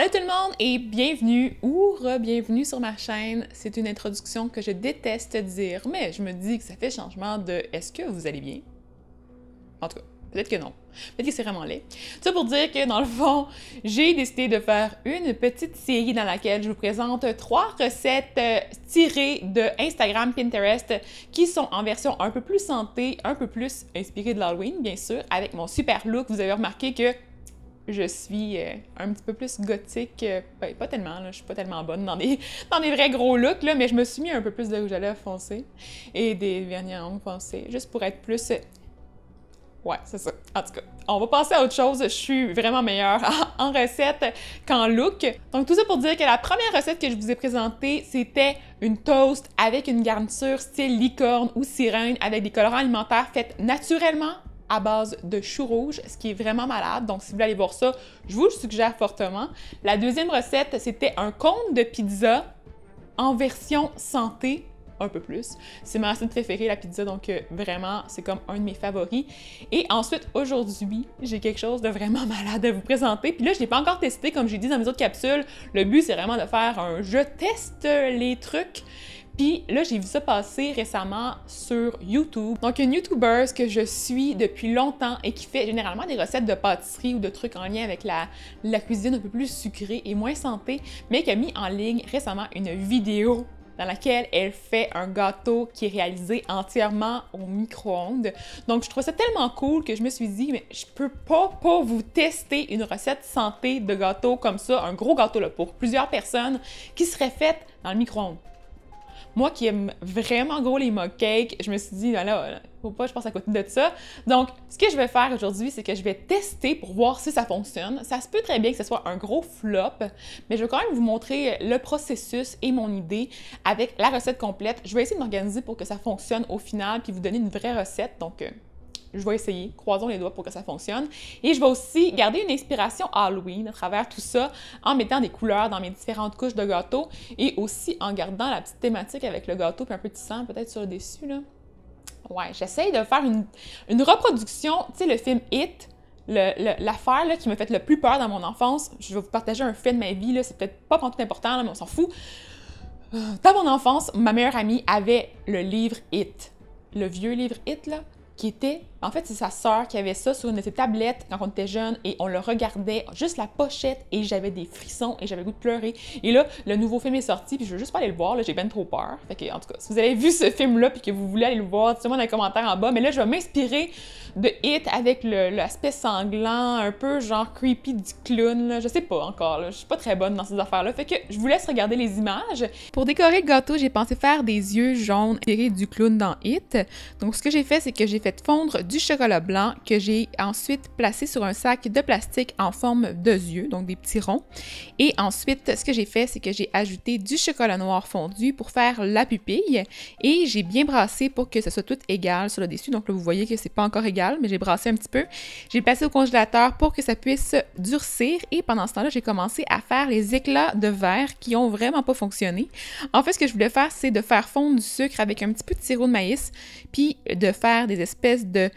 Allô tout le monde et bienvenue ou re-bienvenue sur ma chaîne. C'est une introduction que je déteste dire, mais je me dis que ça fait changement de « Est-ce que vous allez bien? » En tout cas, peut-être que non. Peut-être que c'est vraiment laid. Ça pour dire que dans le fond, j'ai décidé de faire une petite série dans laquelle je vous présente 3 recettes tirées de Instagram, Pinterest, qui sont en version un peu plus santé, un peu plus inspirée de l'Halloween, bien sûr, avec mon super look. Vous avez remarqué que je suis un petit peu plus gothique, ben, pas tellement, là, je suis pas tellement bonne dans des vrais gros looks, là, mais je me suis mis un peu plus de rouge à lèvres foncé et des vernis à ongles foncés, juste pour être plus... Ouais, c'est ça. En tout cas, on va passer à autre chose. Je suis vraiment meilleure en recette qu'en look. Donc, tout ça pour dire que la première recette que je vous ai présentée, c'était une toast avec une garniture style licorne ou sirène avec des colorants alimentaires faits naturellement à base de choux rouges, ce qui est vraiment malade. Donc, si vous voulez aller voir ça, je vous le suggère fortement. La deuxième recette, c'était un cône de pizza en version santé, un peu plus. C'est ma recette préférée, la pizza, donc vraiment, c'est comme un de mes favoris. Et ensuite, aujourd'hui, j'ai quelque chose de vraiment malade à vous présenter. Puis là, je ne l'ai pas encore testé, comme j'ai dit dans mes autres capsules. Le but, c'est vraiment de faire un « je teste les trucs ». Puis là, j'ai vu ça passer récemment sur YouTube. Donc, une YouTuber que je suis depuis longtemps et qui fait généralement des recettes de pâtisserie ou de trucs en lien avec la cuisine un peu plus sucrée et moins santé, mais qui a mis en ligne récemment une vidéo dans laquelle elle fait un gâteau qui est réalisé entièrement au micro-ondes. Donc, je trouve ça tellement cool que je me suis dit, mais je peux pas vous tester une recette santé de gâteau comme ça, un gros gâteau là, pour plusieurs personnes, qui serait faite dans le micro-ondes. Moi qui aime vraiment gros les mug cakes, je me suis dit, là, faut pas que je passe à côté de ça. Donc, ce que je vais faire aujourd'hui, c'est que je vais tester pour voir si ça fonctionne. Ça se peut très bien que ce soit un gros flop, mais je vais quand même vous montrer le processus et mon idée avec la recette complète. Je vais essayer de m'organiser pour que ça fonctionne au final, puis vous donner une vraie recette. Donc, je vais essayer, croisons les doigts pour que ça fonctionne. Et je vais aussi garder une inspiration Halloween à travers tout ça, en mettant des couleurs dans mes différentes couches de gâteau et aussi en gardant la petite thématique avec le gâteau puis un peu de sang peut-être sur le dessus, là. Ouais, j'essaye de faire une reproduction, tu sais, le film It, l'affaire là, qui m'a fait le plus peur dans mon enfance. Je vais vous partager un fait de ma vie, là, c'est peut-être pas tout important, là, mais on s'en fout. Dans mon enfance, ma meilleure amie avait le livre It, le vieux livre It, là, qui était... En fait, c'est sa sœur qui avait ça sur une de ses tablettes quand on était jeune et on le regardait, juste la pochette, et j'avais des frissons et j'avais le goût de pleurer. Et là, le nouveau film est sorti, puis je veux juste pas aller le voir, là, j'ai bien trop peur. Fait que, en tout cas, si vous avez vu ce film-là puis que vous voulez aller le voir, dites-moi dans les commentaires en bas. Mais là, je vais m'inspirer de It avec l'aspect sanglant, un peu genre creepy du clown, là. Je sais pas encore, là. Je suis pas très bonne dans ces affaires-là. Fait que je vous laisse regarder les images. Pour décorer le gâteau, j'ai pensé faire des yeux jaunes inspirés du clown dans It. Donc, ce que j'ai fait, c'est que j'ai fait fondre du chocolat blanc que j'ai ensuite placé sur un sac de plastique en forme de yeux, donc des petits ronds. Et ensuite, ce que j'ai fait, c'est que j'ai ajouté du chocolat noir fondu pour faire la pupille et j'ai bien brassé pour que ce soit tout égal sur le dessus. Donc là, vous voyez que c'est pas encore égal, mais j'ai brassé un petit peu. J'ai passé au congélateur pour que ça puisse durcir et pendant ce temps-là, j'ai commencé à faire les éclats de verre qui ont vraiment pas fonctionné. En fait, ce que je voulais faire, c'est de faire fondre du sucre avec un petit peu de sirop de maïs puis de faire des espèces de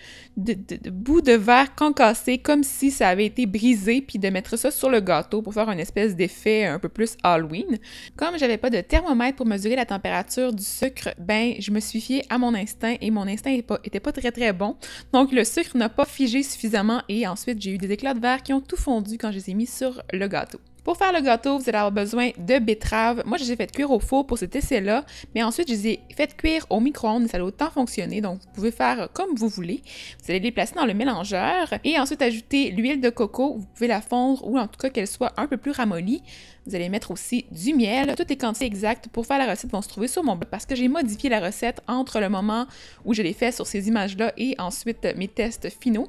bouts de verre concassés comme si ça avait été brisé puis de mettre ça sur le gâteau pour faire une espèce d'effet un peu plus Halloween. Comme j'avais pas de thermomètre pour mesurer la température du sucre, ben je me suis fiée à mon instinct et mon instinct était pas très bon. Donc le sucre n'a pas figé suffisamment et ensuite j'ai eu des éclats de verre qui ont tout fondu quand je les ai mis sur le gâteau. Pour faire le gâteau, vous allez avoir besoin de betteraves. Moi, je les ai fait cuire au four pour cet essai-là, mais ensuite, je les ai fait cuire au micro-ondes et ça a autant fonctionné. Donc, vous pouvez faire comme vous voulez. Vous allez les placer dans le mélangeur et ensuite ajouter l'huile de coco. Vous pouvez la fondre ou en tout cas qu'elle soit un peu plus ramollie. Vous allez mettre aussi du miel. Toutes les quantités exactes pour faire la recette vont se trouver sur mon blog parce que j'ai modifié la recette entre le moment où je l'ai fait sur ces images-là et ensuite mes tests finaux.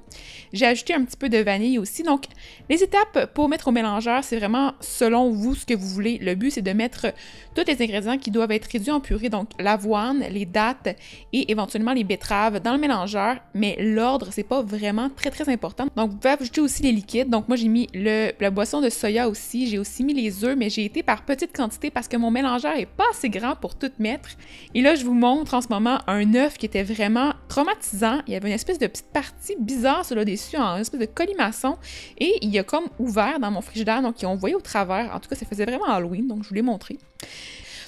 J'ai ajouté un petit peu de vanille aussi. Donc, les étapes pour mettre au mélangeur, c'est vraiment selon vous ce que vous voulez. Le but, c'est de mettre tous les ingrédients qui doivent être réduits en purée, donc l'avoine, les dattes et éventuellement les betteraves dans le mélangeur, mais l'ordre, c'est pas vraiment très important. Donc, vous pouvez ajouter aussi les liquides. Donc, moi, j'ai mis la boisson de soya aussi. J'ai aussi mis les œufs mesure, mais j'ai été par petite quantité parce que mon mélangeur est pas assez grand pour tout mettre. Et là, je vous montre en ce moment un œuf qui était vraiment traumatisant. Il y avait une espèce de petite partie bizarre sur le dessus, en une espèce de colimaçon, et il a comme ouvert dans mon frigidaire, donc on voyait au travers. En tout cas, ça faisait vraiment Halloween, donc je vous l'ai montré.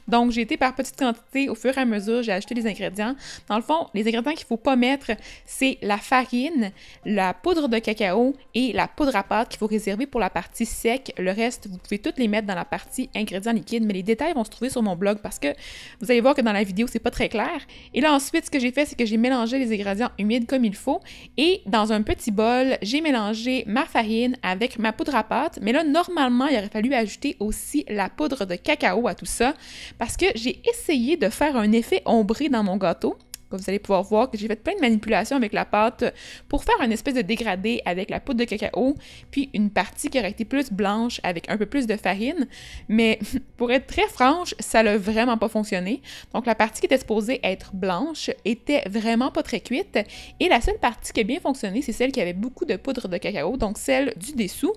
Donc, j'ai été par petite quantité, au fur et à mesure, j'ai ajouté les ingrédients. Dans le fond, les ingrédients qu'il ne faut pas mettre, c'est la farine, la poudre de cacao et la poudre à pâte qu'il faut réserver pour la partie sec. Le reste, vous pouvez toutes les mettre dans la partie ingrédients liquides, mais les détails vont se trouver sur mon blog parce que vous allez voir que dans la vidéo, c'est pas très clair. Et là, ensuite, ce que j'ai fait, c'est que j'ai mélangé les ingrédients humides comme il faut et dans un petit bol, j'ai mélangé ma farine avec ma poudre à pâte. Mais là, normalement, il aurait fallu ajouter aussi la poudre de cacao à tout ça, parce que j'ai essayé de faire un effet ombré dans mon gâteau. Vous allez pouvoir voir que j'ai fait plein de manipulations avec la pâte pour faire une espèce de dégradé avec la poudre de cacao, puis une partie qui aurait été plus blanche avec un peu plus de farine. Mais pour être très franche, ça n'a vraiment pas fonctionné. Donc la partie qui était supposée être blanche était vraiment pas très cuite. Et la seule partie qui a bien fonctionné, c'est celle qui avait beaucoup de poudre de cacao, donc celle du dessous.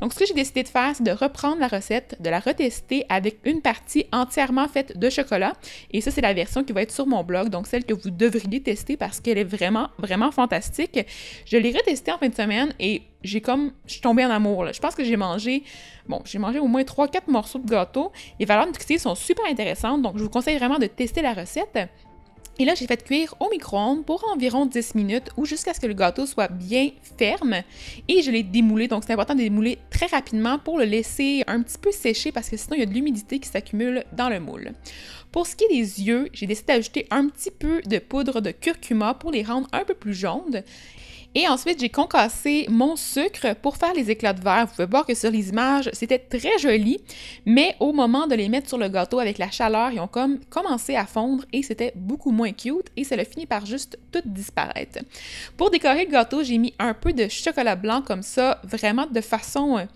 Donc ce que j'ai décidé de faire, c'est de reprendre la recette, de la retester avec une partie entièrement faite de chocolat. Et ça, c'est la version qui va être sur mon blog, donc celle que vous devriez tester parce qu'elle est vraiment, vraiment fantastique. Je l'ai retestée en fin de semaine et je suis tombée en amour, là. Je pense que j'ai mangé au moins 3-4 morceaux de gâteau. Les valeurs nutritives sont super intéressantes, donc je vous conseille vraiment de tester la recette. Et là, j'ai fait cuire au micro-ondes pour environ 10 minutes ou jusqu'à ce que le gâteau soit bien ferme. Et je l'ai démoulé, donc c'est important de démouler très rapidement pour le laisser un petit peu sécher parce que sinon, il y a de l'humidité qui s'accumule dans le moule. Pour ce qui est des yeux, j'ai décidé d'ajouter un petit peu de poudre de curcuma pour les rendre un peu plus jaunes. Et ensuite, j'ai concassé mon sucre pour faire les éclats de verre. Vous pouvez voir que sur les images, c'était très joli, mais au moment de les mettre sur le gâteau avec la chaleur, ils ont comme commencé à fondre et c'était beaucoup moins cute et ça a fini par juste tout disparaître. Pour décorer le gâteau, j'ai mis un peu de chocolat blanc comme ça, vraiment de façon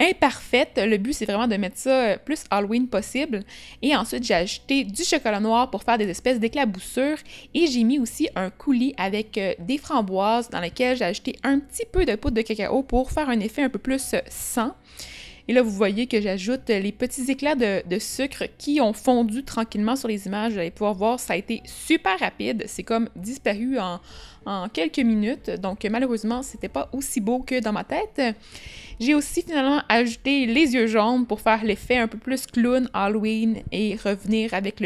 imparfaite. Le but, c'est vraiment de mettre ça plus Halloween possible. Et ensuite, j'ai ajouté du chocolat noir pour faire des espèces d'éclaboussures. Et j'ai mis aussi un coulis avec des framboises dans lesquelles j'ai ajouté un petit peu de poudre de cacao pour faire un effet un peu plus sang. Et là, vous voyez que j'ajoute les petits éclats de sucre qui ont fondu tranquillement sur les images. Vous allez pouvoir voir, ça a été super rapide. C'est comme disparu en quelques minutes. Donc, malheureusement, c'était pas aussi beau que dans ma tête. J'ai aussi finalement ajouté les yeux jaunes pour faire l'effet un peu plus clown Halloween et revenir avec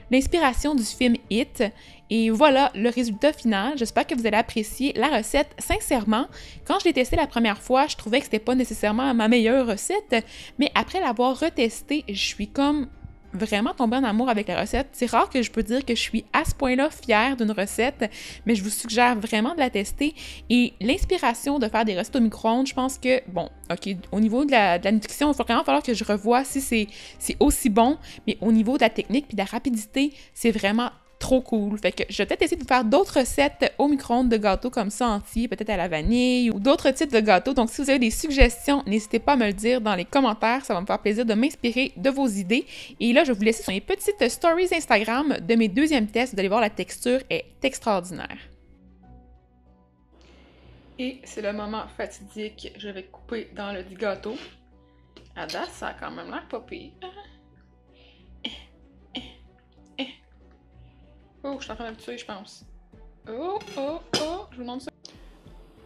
l'inspiration du film It. Et voilà le résultat final. J'espère que vous allez apprécier la recette. Sincèrement, quand je l'ai testée la première fois, je trouvais que c'était pas nécessairement ma meilleure recette, mais après l'avoir retestée, je suis comme vraiment tombée en amour avec la recette. C'est rare que je peux dire que je suis à ce point-là fière d'une recette, mais je vous suggère vraiment de la tester. Et l'inspiration de faire des recettes au micro-ondes, je pense que, bon, ok, au niveau de la nutrition, il va vraiment falloir que je revoie si c'est aussi bon, mais au niveau de la technique puis de la rapidité, c'est vraiment trop cool. Fait que je vais peut-être essayer de vous faire d'autres recettes au micro-ondes de gâteaux comme ça entiers, peut-être à la vanille ou d'autres types de gâteaux. Donc si vous avez des suggestions, n'hésitez pas à me le dire dans les commentaires. Ça va me faire plaisir de m'inspirer de vos idées. Et là, je vais vous laisser sur les petites stories Instagram de mes deuxièmes tests. Vous allez voir, la texture est extraordinaire. Et c'est le moment fatidique. Je vais couper dans le gâteau. À date, ça a quand même l'air pas pire. Oh, je suis en train de me tuer, je pense. Oh, je vous montre ça.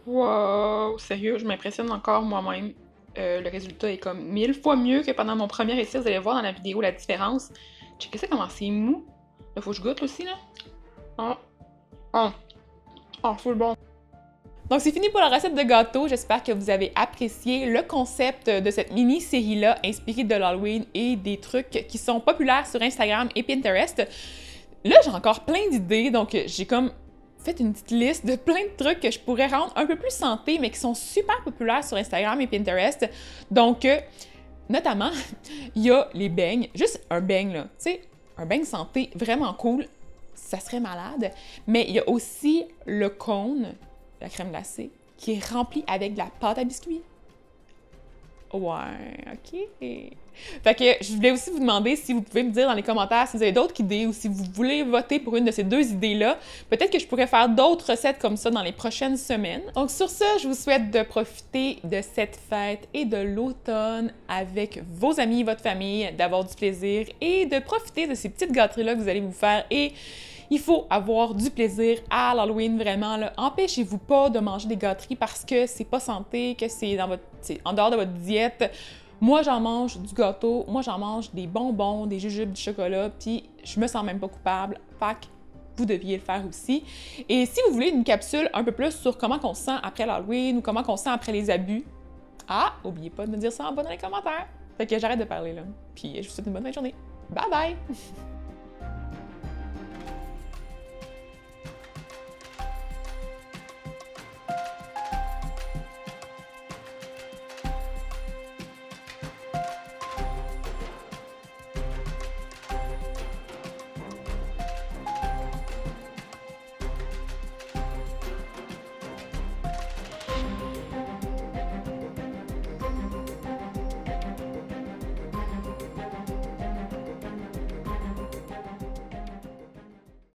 Wow, sérieux, je m'impressionne encore moi-même. Le résultat est comme 1000 fois mieux que pendant mon premier essai. Vous allez voir dans la vidéo la différence. Checkez ça comment c'est mou. Là, faut que je goûte aussi, là. Full bon. Donc, c'est fini pour la recette de gâteau. J'espère que vous avez apprécié le concept de cette mini-série-là inspirée de l'Halloween et des trucs qui sont populaires sur Instagram et Pinterest. Là, j'ai encore plein d'idées, donc j'ai comme fait une petite liste de plein de trucs que je pourrais rendre un peu plus santé, mais qui sont super populaires sur Instagram et Pinterest. Donc, notamment, il y a les beignes. Juste un beigne, là. Tu sais, un beigne santé vraiment cool, ça serait malade. Mais il y a aussi le cône, la crème glacée, qui est rempli avec de la pâte à biscuits. Ouais, OK. Fait que je voulais aussi vous demander si vous pouvez me dire dans les commentaires si vous avez d'autres idées ou si vous voulez voter pour une de ces deux idées-là. Peut-être que je pourrais faire d'autres recettes comme ça dans les prochaines semaines. Donc sur ça, je vous souhaite de profiter de cette fête et de l'automne avec vos amis, votre famille, d'avoir du plaisir et de profiter de ces petites gâteries-là que vous allez vous faire. Et il faut avoir du plaisir à l'Halloween, vraiment. Empêchez-vous pas de manger des gâteries parce que c'est pas santé, que c'est en dehors de votre diète. Moi, j'en mange du gâteau, moi, j'en mange des bonbons, des jujubes, du chocolat, puis je me sens même pas coupable. Fait que vous deviez le faire aussi. Et si vous voulez une capsule un peu plus sur comment on se sent après l'Halloween ou comment on se sent après les abus, n'oubliez pas de me dire ça en bas dans les commentaires. Fait que j'arrête de parler là. Puis je vous souhaite une bonne fin de journée. Bye bye!